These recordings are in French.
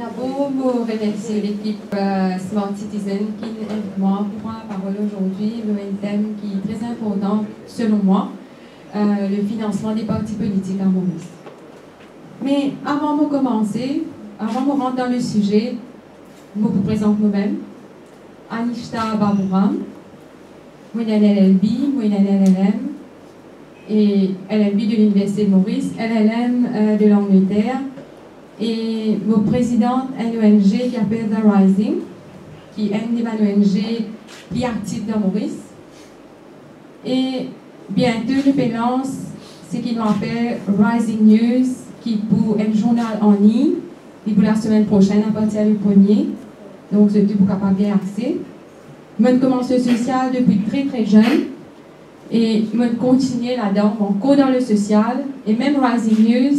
D'abord, je remercie l'équipe Smart Citizen qui est moi pour prendre la parole aujourd'hui. Un thème qui est très important selon moi, le financement des partis politiques à Maurice. Mais avant de commencer, avant de rentrer dans le sujet, je vous présente moi-même. Anishta Babouram, moi je suis LLB, moi je suis LLM, et LLB de l'Université de Maurice, LLM de l'Angleterre, et mon présidente d'une ONG qui s'appelle The Rising, qui est une des ONG plus actives dans Maurice. Et bientôt, je lance ce qu'on appelle Rising News, qui est pour un journal en ligne, et pour la semaine prochaine, à partir du 1er. Donc, c'est tout pour capable bien accès. Je commence le social depuis très très jeune. Et je continue là-dedans, encore dans le social. Et même Rising News,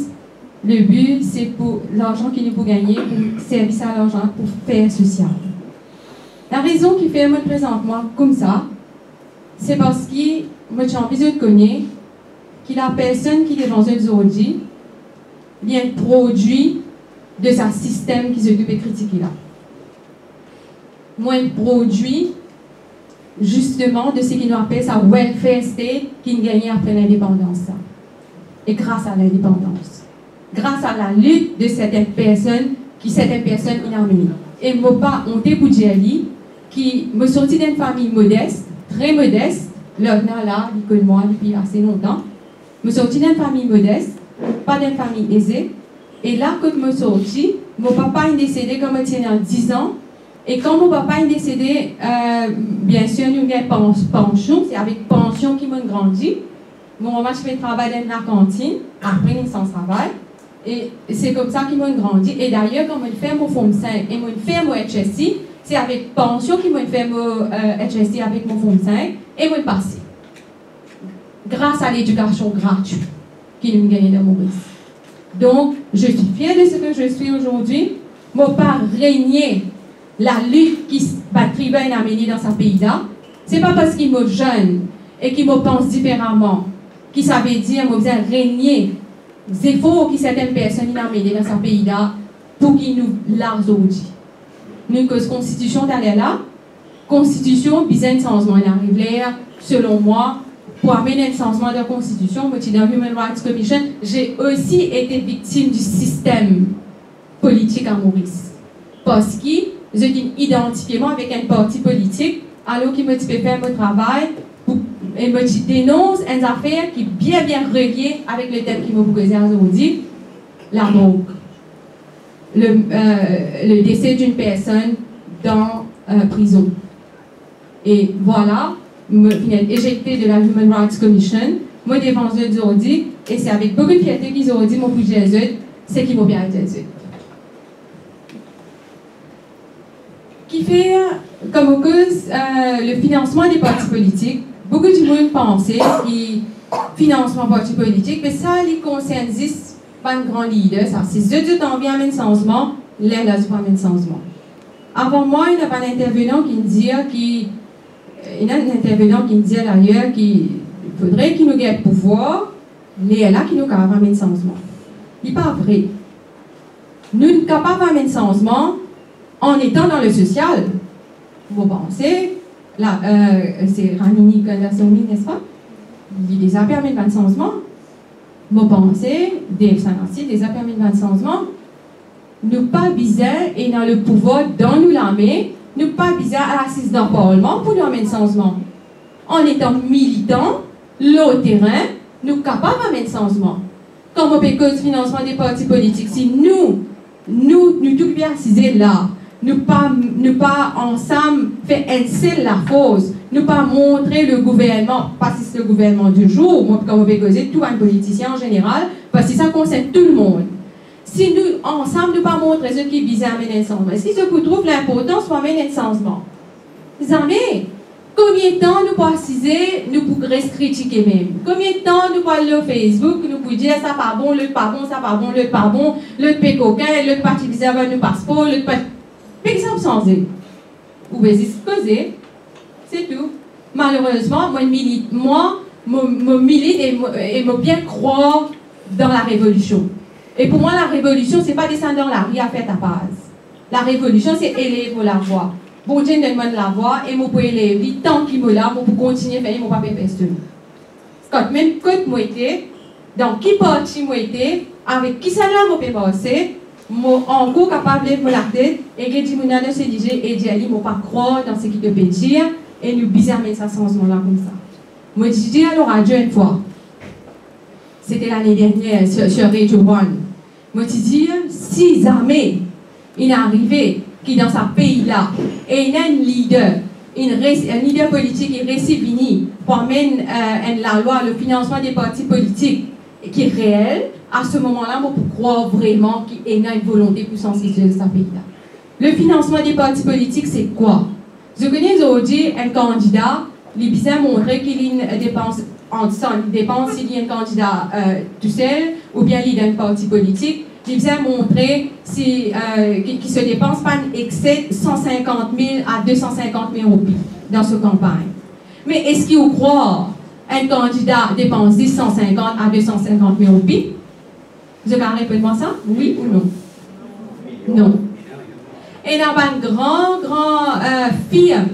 le but, c'est pour l'argent qu'il nous peut gagner, pour servir à l'argent, pour faire social. La raison qui fait moi présentement comme ça, c'est parce que moi j'ai envie de connaître que la personne qui est devant eux aujourd'hui, il y a un produit de ce système qui s'occupe de critiquer là. Moi, un produit justement de ce qu'ils nous appellent sa welfare state qui nous gagne après l'indépendance. Et grâce à l'indépendance. Grâce à la lutte de certaines personnes inarmées. Et moi pas honte pour dire qui me sorti d'une famille modeste, très modeste, là, il connaît moi depuis assez longtemps, me sorti d'une famille modeste, pas d'une famille aisée, et là, quand je me sorti, mon papa est décédé quand je tenais 10 ans, et quand mon papa est décédé, bien sûr, nous avons pension, c'est avec pension qu'il m'a grandi. Mon maman, je fais travail dans la cantine, après, il sans travail. Et c'est comme ça qu'ils m'ont grandi. Et d'ailleurs, quand je fais mon Forme 5 et je fais mon HSI, c'est avec pension qu'ils m'ont fait mon HSI avec mon Forme 5 et mon passé. Grâce à l'éducation gratuite qu'ils m'ont gagné dans Maurice. Donc, je suis fière de ce que je suis aujourd'hui. Mon père régné la lutte qui Patrick a amenée dans ce pays-là. Ce n'est pas parce qu'il est jeune et qu'il me pense différemment, qui ça veut dire qu'il a régner. C'est faux que certaines personnes ont amené dans ce pays-là pour qu'ils nous largent aujourd'hui. Nous, que la constitution est là, constitution, besoin de changement. Il arrive là, selon moi, pour amener un changement de la constitution, moi, dans Human Rights Commission, j'ai aussi été victime du système politique à Maurice. Parce que je identifié moi avec un parti politique, alors qu'il me fait faire mon travail et me dénonce une affaire qui est bien reliée avec le thème qui me posé aujourd'hui, la morgue. Le décès d'une personne dans prison. Et voilà, je suis éjectée de la Human Rights Commission, moi devant eux aujourd'hui, et c'est avec beaucoup de fierté qu'ils ont dit mon budget c'est qui m'ont bien été. Qui fait comme cause le financement des partis politiques. Beaucoup de monde pensait que financement des partis politiques, mais ça, les consensus, pas un grand leader, ça, c'est ceux qui ont bien un changement, l'aide à pas un changement. Avant moi, il y a pas d'intervenant qui disait d'ailleurs qu'il faudrait qu'il nous ait le pouvoir, mais là, qui nous capable un changement. Ce n'est pas vrai. Nous sommes capables d'un changement en étant dans le social. Vous pensez, là, c'est Ramini Kandasomi, n'est-ce pas? Il les a permis de changement. Vous pensez, Dave Sanassi, les a permis de changement. Nous pas bizarre et dans le pouvoir dans nous l'armée, nous pas bizarre à l'assise dans le Parlement pour nous amener changement. En étant militants, au terrain, nous sommes capables d'amener changement. Comme on peut cause financement des partis politiques, si nous tout bien assisés là, nous pas ensemble faire un seul la cause, nous pas montrer le gouvernement, pas si c'est le gouvernement du jour, moi comme on peut causer tout un politicien en général, parce que ça concerne tout le monde. Si nous ensemble nous pas montrer ce qui vise à amener un changement, si ce qui trouve l'importance pour amener un changement, vous savez, combien de temps nous pouvons assiser, nous pouvons critiquer même? Combien de temps nous pouvons aller au Facebook, nous pouvons dire ça pas bon, l'autre pas bon, ça pas bon, l'autre pas bon, l'autre pas coquin, l'autre pas utilisé avant le passeport, l'autre pas. Par exemple, sans eux. Ou bien c'est causer, c'est tout. Malheureusement, moi, milite et moi bien croire dans la révolution. Et pour moi, la révolution, c'est pas descendre dans la rue à faire ta base. La révolution, c'est élève la voix. Bon Dieu donne-moi la voix et moi pour élever tant qu'il me là, pour continuer à faire mon papier personne. Quand même côté moi était, dans qui parti moi était, avec qui ça là moi peut passer, moi encore capable de me la tête et que dit mon âne se dire et dit moi pas croire dans ce qui te peut dire et nous bizarrement ça changement là comme ça. Moi dis à la radio une fois. C'était l'année dernière sur Radio One. Moi dis 6 armées il est arrivé qui dans sa pays là et il a un leader politique qui réussit fini pour amener la loi le financement des partis politiques qui est réel. À ce moment-là, on peut croire vraiment qu'il y a une volonté pour sensibiliser ce pays-là. Le financement des partis politiques, c'est quoi? Je connais aujourd'hui un candidat, il a montré qu'il y a une dépense s'il y a un candidat tout seul ou bien il y a un parti polique. Il a montré qu'il se dépense pas un excès de 150 000 à 250 000 roupies dans cette campagne. Mais est-ce qu'il vous croit un candidat dépense 150 à 250 000 roupies? Vous avez répété ça? Oui ou non? Non. Il n'y a pas une grande firme,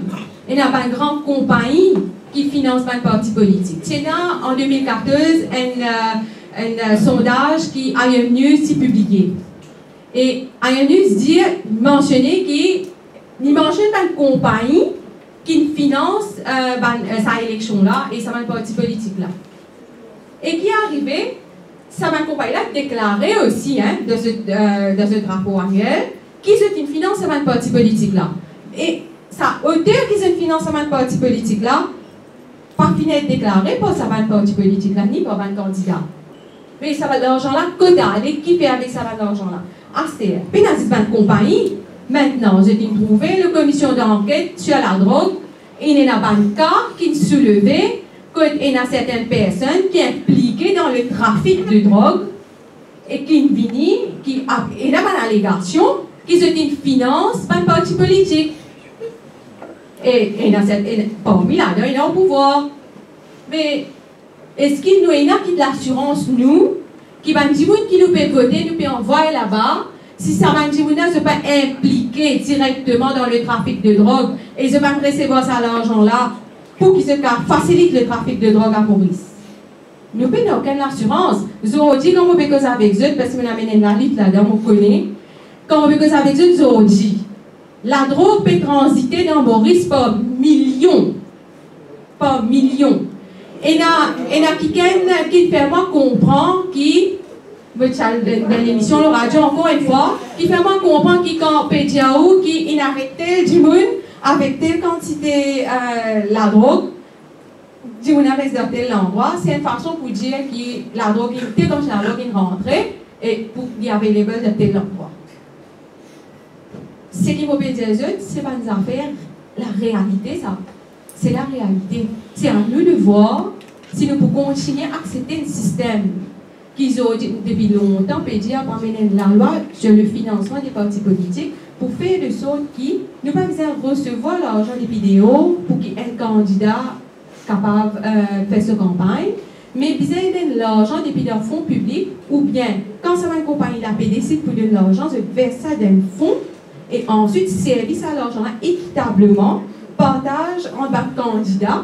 il n'y a pas une grande compagnie qui finance un parti politique. C'est là, en 2014, un sondage qui ION News s'est publié. Et ION News mentionnait qu'il mentionne une compagnie qui finance sa élection-là et sa parti politique-là. Et qui est arrivé, sa compagnie-là déclaré aussi dans ce rapport annuel qui se finance sa parti politique-là. Et sa hauteur qui se finance sa parti politique-là, pas fini d'être déclaré pour sa parti politique-là, ni pour un candidat. Mais ça va de l'argent-là, quota, qui fait avec ça va de l'argent-là? ACR. Puis dans cette compagnie, maintenant, j'ai trouvé la commission d'enquête sur la drogue, et il y a un cas qui est soulevé, qu'il y a certaines personnes qui sont impliquées dans le trafic de drogue, et qui il y a une allégation qui se finance par un parti politique. Et parmi là-dedans, il y a un pouvoir. Mais est-ce qu'il y a qui de l'assurance, nous, qui va dire qui nous peut voter, nous peut envoyer là-bas, si ça va dire ne sont pas impliqué directement dans le trafic de drogue et ils ne vont pas recevoir ça l'argent-là pour qu'ils se facilitent le trafic de drogue à Maurice? Nous n'avons aucune assurance. Nous avons dit, quand on peut causer avec eux, parce qu'on a mené la liste là-dedans, on connaît, quand on peut causer avec eux, nous avons dit, la drogue peut transiter dans Maurice par millions. Par millions. Et il y a quelqu'un qui fait moi comprendre dans l'émission, le radio, encore une fois, qui fait moi comprendre qu'il quand Pédiaou, qui arrête tel du monde avec telle quantité la drogue, du monde avec tel endroit, c'est une façon pour dire que la drogue était comme la drogue est rentrée et pour y avait les de tel endroit. Ce qu'il faut dire, c'est pas une affaire, la réalité, ça. C'est la réalité. C'est à nous de voir si nous pouvons continuer à accepter un système qu'ils ont depuis longtemps pédié à amener la loi sur le financement des partis politiques pour faire de sorte qu'ils n'ont pas besoin de recevoir l'argent des vidéos pour qu'un candidat capable de faire sa campagne, mais besoin de l'argent depuis leur fonds public ou bien quand ça va une compagnie la décide pour donner l'argent, je verse ça dans un fonds et ensuite service à l'argent équitablement, partage en bas de candidats.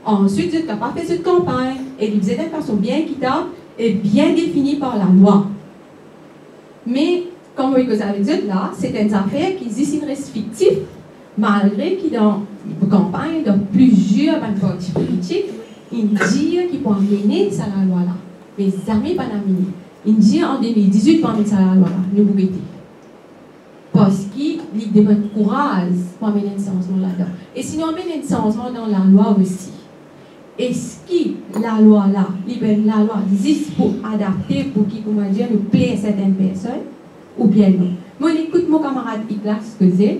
Ensuite, vous êtes capable de faire cette campagne et il faisait de façon bien équitable et bien définie par la loi. Mais, comme vous avez dit là, c'est une affaire qui existe restrictive, malgré qu'il dans une campagne, dans plusieurs partis politiques, il dit qu'il peut amener ça la loi là. Mais jamais pas amené. Il dit en 2018 pour amener ça la loi là, ne vous guettez. Parce qu'il demande courage pour amener un changement là-dedans. Et sinon, on amène un changement dans la loi aussi. Est-ce que la loi là, la loi existe pour adapter, pour qui, comment dire, nous plaît à certaines personnes, ou bien non? Moi, j'écoute mon camarade Iklas, ce que c'est,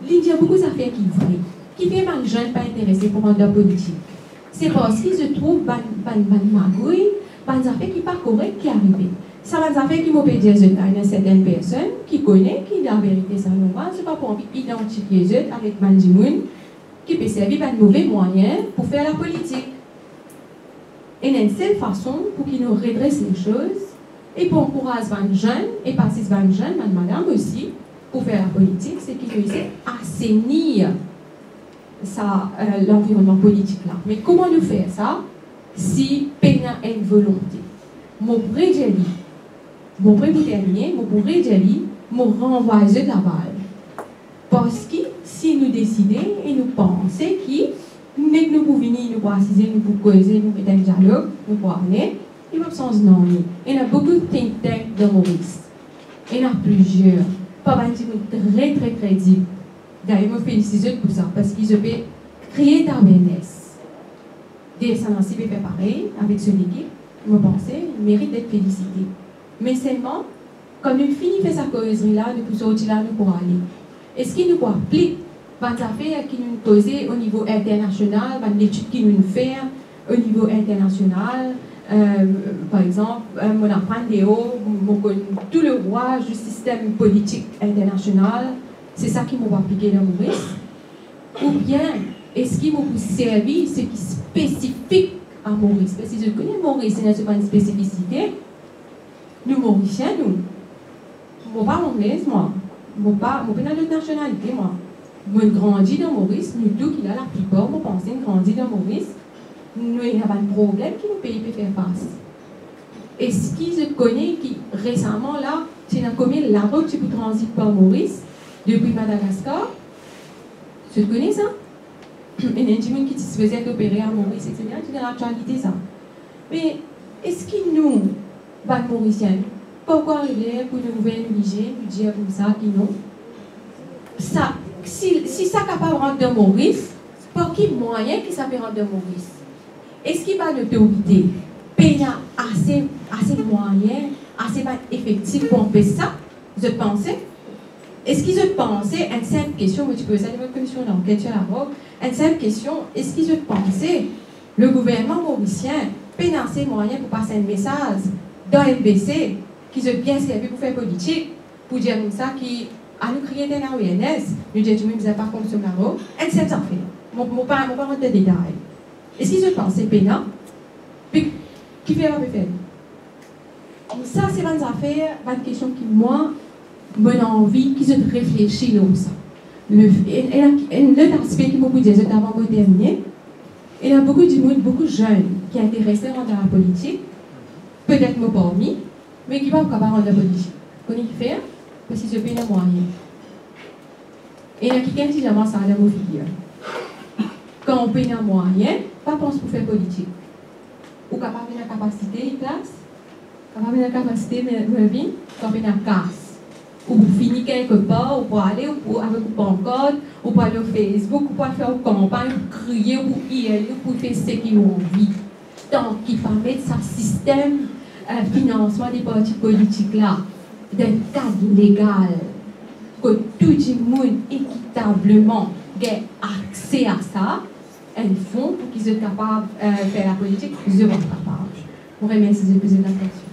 il dit beaucoup d'affaires qui sont vraies, qui fait mal jeune pas intéressé pour un homme politique. C'est parce qu'ils se trouvent une magouille, des affaires qui ne sont pas correctes qui arrivent. Ça va des affaires qui m'ont dit à certaines personnes qui connaissent, qui la vérité, ça ne va, c'est pas pour identifier eux avec Mandimoun, qui peut servir de mauvais moyens pour faire la politique. Et il y a une seule façon pour qu'ils nous redressent les choses et pour encourager les jeunes et passer les jeunes, madame aussi, pour faire la politique, c'est qu'ils essaient d'assainir l'environnement politique là. Mais comment nous faire ça si peine a une volonté? Mon vrai Jelly, mon vrai pour terminer, mon vrai Jelly, mon renvoyer de la balle. Parce que si nous décidons et nous pensons que nous pouvons venir, nous pouvons assiser, nous pouvons causer, nous pouvons faire un dialogue, nous pouvons aller, il va sans non. Il y a beaucoup de think tanks dans Maurice. Il y en a plusieurs. Pas mal de très très crédibles. D'ailleurs, je me félicite pour ça parce qu'ils ont créé d'awareness. DSA Nancy peut faire pareil avec son équipe. Je pense qu'il mérite d'être félicité. Mais seulement, quand nous finissons de faire sa causerie là, nous pouvons sortir là, nous pourrons aller. Est-ce qu'il nous peut appliquer les affaires qui nous causent au niveau international, l'étude qui nous fait au niveau international? Par exemple, mon apprend tout le roi du système politique international, c'est ça qui m'a appliqué dans Maurice. Ou bien, est-ce qu'il m'a servi ce qui est spécifique à Maurice? Parce que je connais Maurice, ce n'est pas une spécificité. Nous, Mauriciens, nous, je ne suis pas anglaise, moi. Je ne suis pas de nationalité, moi. Je grandis dans Maurice, nous tous qui là, la plupart, je pense, grandis dans Maurice. Nous n'avons pas de problème qui nous pays peut faire face. Et ce qui se connaît, qui récemment là, c'est dans commune la route qui transite par Maurice, depuis Madagascar. Tu connais ça? Et il y a des gens qui se faisaient opérer à Maurice, etc. Tu as l'actualité ça. Mais est-ce que nous, les Mauriciens, pourquoi arriver pour nous obliger, nous dire comme ça, qui non? Ça, si ça n'est pas rentrer dans Maurice, pour qui moyen qui ça peut rentrer dans Maurice? Est-ce qu'il y a l'autorité? Il y a assez moyens, assez effectifs pour faire ça? Je pensais. Est-ce qu'ils ont pensé, une simple question, moi tu peux poser une commission d'enquête sur la robe, une simple question, est-ce qu'ils ont pensé, le gouvernement mauricien peut assez moyens pour passer un message dans MBC, qu'ils ont bien servi pour faire politique, pour dire comme ça, qui a nous créé un awareness, nous disons, vous n'avez pas consommé la robe, une simple affaire. Mon pas rentrer dans les détails. Est-ce qu'ils ont pensé, Pénal? Puis, qui fait la faire? Ça, c'est une affaire, une question qui, moi, me envie qu'ils aient réfléchi à ça. L'autre aspect qui m'a dit, avant de terminer, il y a beaucoup de monde, beaucoup de jeunes qui sont intéressés à rentrer dans la politique, peut-être moi parmi, mais qui ne vont pas rentrer dans la politique. Vous connaissez qui faire? Parce qu'ils ont payé les moyens. Et il y a quelqu'un qui dit, ça a l'air mauvais. Quand on paye les moyens, pas pense pour faire politique. Ou capable de la capacité, classe, capable de la capacité, mais vie, capable de la casse. Ou pour finir quelque part, ou pour aller avec une pancarte, ou pour aller au Facebook, ou pour faire une campagne, ou crier, ou pour y aller, ou pour faire ce qu'ils ont envie. Donc, il faut mettre ce système financement des partis politiques là, d'un cadre légal, que tout le monde équitablement ait accès à ça. Elles font pour qu'ils soient capables de faire la politique, ils seront capables. Je vous remercie de poser la question.